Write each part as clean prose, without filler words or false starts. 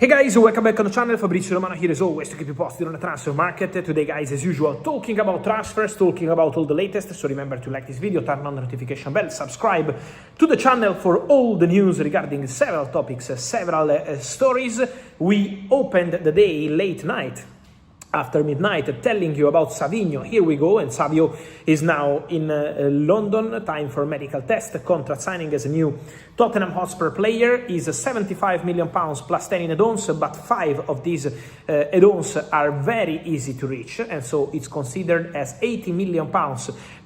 Hey guys, welcome back on the channel. Fabrizio Romano here as always to keep you posted on the transfer market. Today guys, as usual, talking about transfers, talking about all the latest. So remember to like this video, turn on the notification bell, subscribe to the channel for all the news regarding several topics, several stories. We opened the day late night, after midnight, telling you about Savinho. Here we go, and Savio is now in London, time for medical test, contract signing as a new Tottenham Hotspur player. Is £75 million plus 10 in add-ons, but 5 of these add-ons are very easy to reach, and so it's considered as £80 million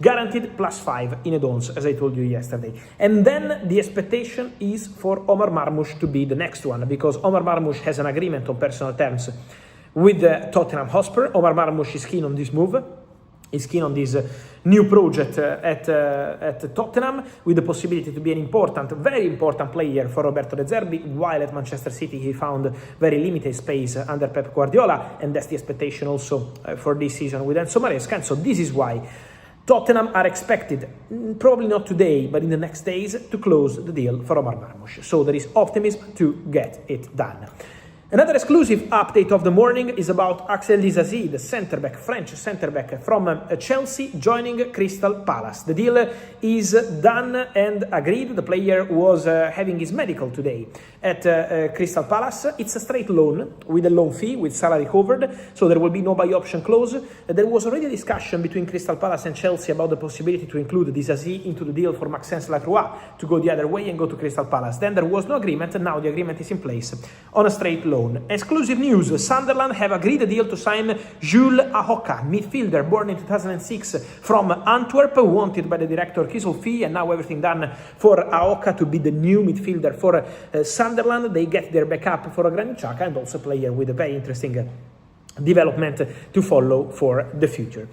guaranteed plus 5 in add-ons, as I told you yesterday. And then the expectation is for Omar Marmoush to be the next one, because Omar Marmoush has an agreement on personal terms with Tottenham Hotspur. Omar Marmoush is keen on this move. He's keen on this new project at Tottenham, with the possibility to be an important, very important player for Roberto De Zerbi, while at Manchester City he found very limited space under Pep Guardiola, and that's the expectation also for this season with Enzo Maresca. And so this is why Tottenham are expected, probably not today, but in the next days, to close the deal for Omar Marmoush. So there is optimism to get it done. Another exclusive update of the morning is about Axel Disasi, the centre-back, French centre-back from Chelsea, joining Crystal Palace. The deal is done and agreed. The player was having his medical today at Crystal Palace. It's a straight loan with a loan fee, with salary covered, so there will be no buy option clause. There was already a discussion between Crystal Palace and Chelsea about the possibility to include Disasi into the deal for Maxence Lacroix to go the other way and go to Crystal Palace. Then there was no agreement, and now the agreement is in place on a straight loan. Exclusive news, Sunderland have agreed a deal to sign Jules Ahoka, midfielder born in 2006 from Antwerp, wanted by the director Kisolfi, and now everything done for Ahoka to be the new midfielder for Sunderland. They get their backup for Granit Xhaka, and also a player with a very interesting development to follow for the future.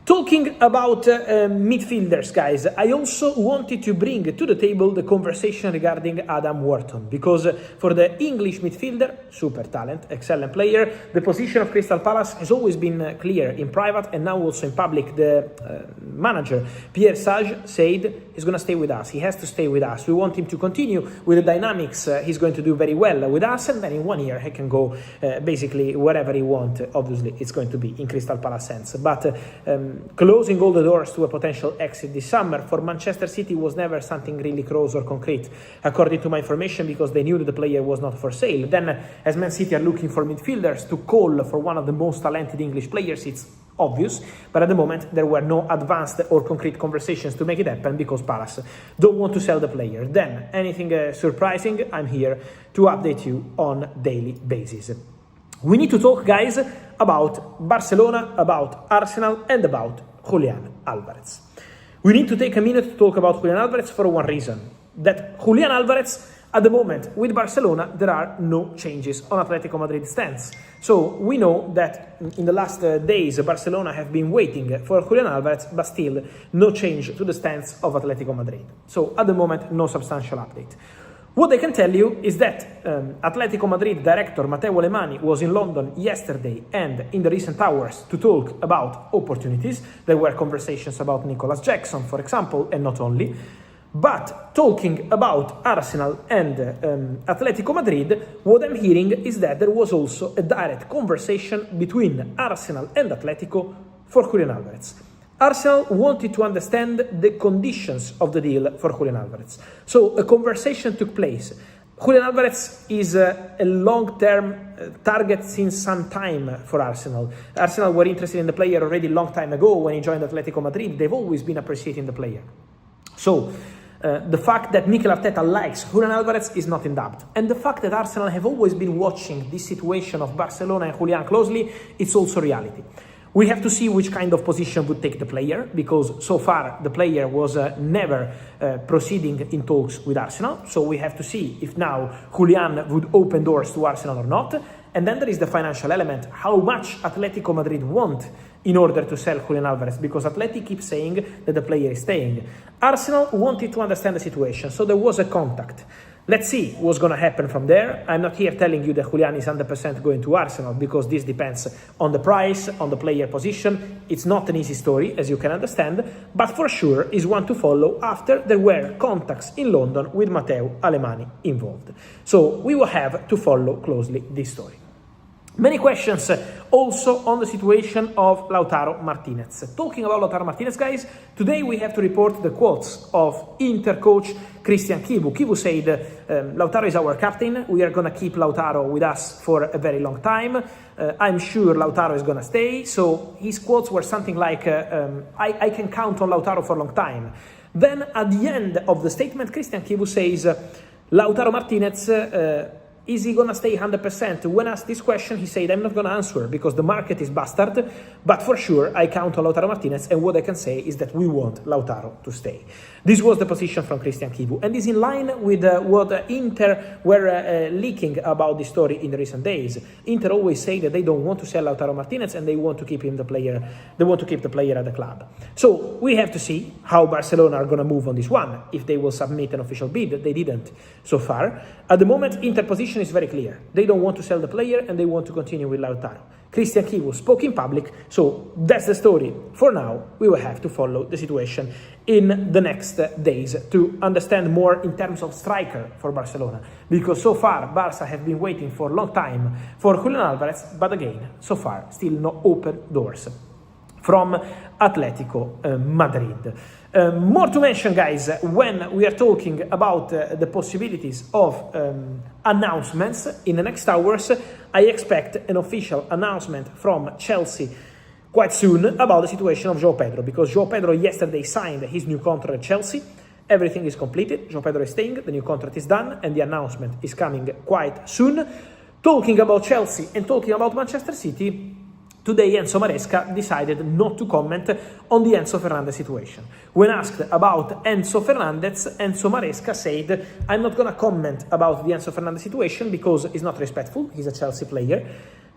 Talking about midfielders, guys, I also wanted to bring to the table the conversation regarding Adam Wharton, because for the English midfielder, super talent, excellent player, the position of Crystal Palace has always been clear in private and now also in public. The manager, Pierre Sage, said he's going to stay with us. He has to stay with us. We want him to continue with the dynamics. He's going to do very well with us, and then in 1 year he can go basically wherever he wants. Obviously, it's going to be in Crystal Palace sense, but closing all the doors to a potential exit this summer for Manchester City was never something really close or concrete, according to my information, because they knew that the player was not for sale. Then, as Man City are looking for midfielders to call for one of the most talented English players, it's obvious, but at the moment there were no advanced or concrete conversations to make it happen, because Palace don't want to sell the player. Then, anything surprising, I'm here to update you on daily basis. We need to talk, guys, about Barcelona, about Arsenal, and about Julián Álvarez. We need to take a minute to talk about Julián Álvarez for one reason. That Julián Álvarez, at the moment, with Barcelona, there are no changes on Atletico Madrid's stance. So we know that in the last days, Barcelona have been waiting for Julián Álvarez, but still no change to the stance of Atletico Madrid. So at the moment, no substantial update. What I can tell you is that Atletico Madrid director Matteo Alemany was in London yesterday and in the recent hours to talk about opportunities. There were conversations about Nicolas Jackson, for example, and not only. But talking about Arsenal and Atletico Madrid, what I'm hearing is that there was also a direct conversation between Arsenal and Atletico for Julián Álvarez. Arsenal wanted to understand the conditions of the deal for Julián Álvarez. So a conversation took place. Julián Álvarez is a long-term target since some time for Arsenal. Arsenal were interested in the player already a long time ago when he joined Atletico Madrid. They've always been appreciating the player. So the fact that Mikel Arteta likes Julián Álvarez is not in doubt. And the fact that Arsenal have always been watching this situation of Barcelona and Julián closely, it's also reality. We have to see which kind of position would take the player, because so far the player was never proceeding in talks with Arsenal. So we have to see if now Julián would open doors to Arsenal or not. And then there is the financial element. How much Atletico Madrid want in order to sell Julián Álvarez, because Atleti keeps saying that the player is staying. Arsenal wanted to understand the situation, so there was a contact. Let's see what's going to happen from there. I'm not here telling you that Julián is 100% going to Arsenal, because this depends on the price, on the player position. It's not an easy story, as you can understand, but for sure is one to follow after there were contacts in London with Matteo Alemany involved. So we will have to follow closely this story. Many questions also on the situation of Lautaro Martinez. Talking about Lautaro Martinez, guys, today we have to report the quotes of Inter coach Christian Chivu. Chivu said, Lautaro is our captain. We are going to keep Lautaro with us for a very long time. I'm sure Lautaro is going to stay. So his quotes were something like, I can count on Lautaro for a long time. Then at the end of the statement, Christian Chivu says, Lautaro Martinez, is he going to stay 100%? When asked this question, he said, I'm not going to answer because the market is bastard, but for sure I count on Lautaro Martinez, and what I can say is that we want Lautaro to stay. This was the position from Christian Chivu, and is in line with what Inter were leaking about this story in the recent days. Inter always say that they don't want to sell Lautaro Martinez and they want to keep him the player. They want to keep the player at the club. So we have to see how Barcelona are going to move on this one. If they will submit an official bid, they didn't so far. At the moment, Inter position is very clear. They don't want to sell the player and they want to continue with Lautaro. Christian Chivu spoke in public, so that's the story. For now, we will have to follow the situation in the next days to understand more in terms of striker for Barcelona. Because so far, Barça have been waiting for a long time for Julián Alvarez, but again, so far, still no open doors from Atletico Madrid. More to mention, guys, when we are talking about the possibilities of announcements in the next hours. I expect an official announcement from Chelsea quite soon about the situation of João Pedro, because João Pedro yesterday signed his new contract at Chelsea. Everything is completed. João Pedro is staying, the new contract is done, and the announcement is coming quite soon. Talking about Chelsea and talking about Manchester City, today Enzo Maresca decided not to comment on the Enzo Fernandez situation. When asked about Enzo Fernandez, Enzo Maresca said, I'm not going to comment about the Enzo Fernandez situation because it's not respectful, he's a Chelsea player.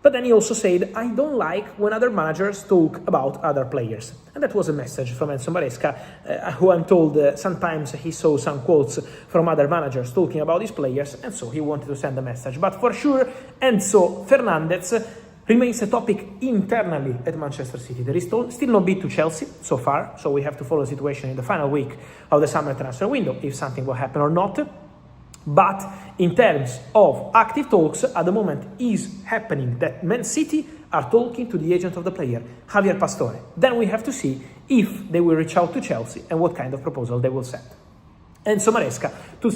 But then he also said, I don't like when other managers talk about other players. And that was a message from Enzo Maresca, who I'm told sometimes he saw some quotes from other managers talking about his players, and so he wanted to send a message. But for sure, Enzo Fernandez remains a topic internally at Manchester City. There is still no bid to Chelsea so far, so we have to follow the situation in the final week of the summer transfer window, if something will happen or not. But in terms of active talks, at the moment is happening that Man City are talking to the agent of the player, Javier Pastore. Then we have to see if they will reach out to Chelsea and what kind of proposal they will send. Enzo Maresca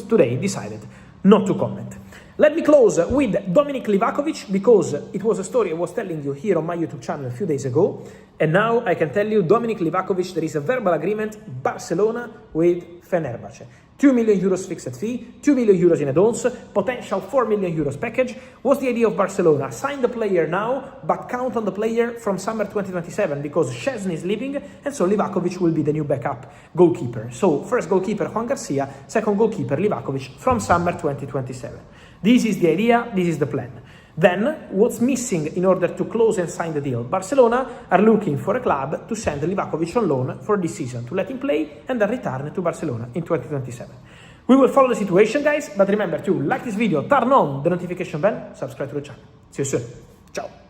today decided not to comment. Let me close with Dominic Livakovic, because it was a story I was telling you here on my YouTube channel a few days ago. And now I can tell you, Dominic Livakovic, there is a verbal agreement, Barcelona with Fenerbahce. 2 million euros fixed fee, 2 million euros in add-ons, potential 4 million euros package. What's the idea of Barcelona? Sign the player now, but count on the player from summer 2027, because Szczesny is leaving, and so Livakovic will be the new backup goalkeeper. So first goalkeeper Juan Garcia, second goalkeeper Livakovic from summer 2027. This is the idea, this is the plan. Then, what's missing in order to close and sign the deal? Barcelona are looking for a club to send Livakovic on loan for this season, to let him play and then return to Barcelona in 2027. We will follow the situation, guys, but remember to like this video, turn on the notification bell, subscribe to the channel. See you soon. Ciao.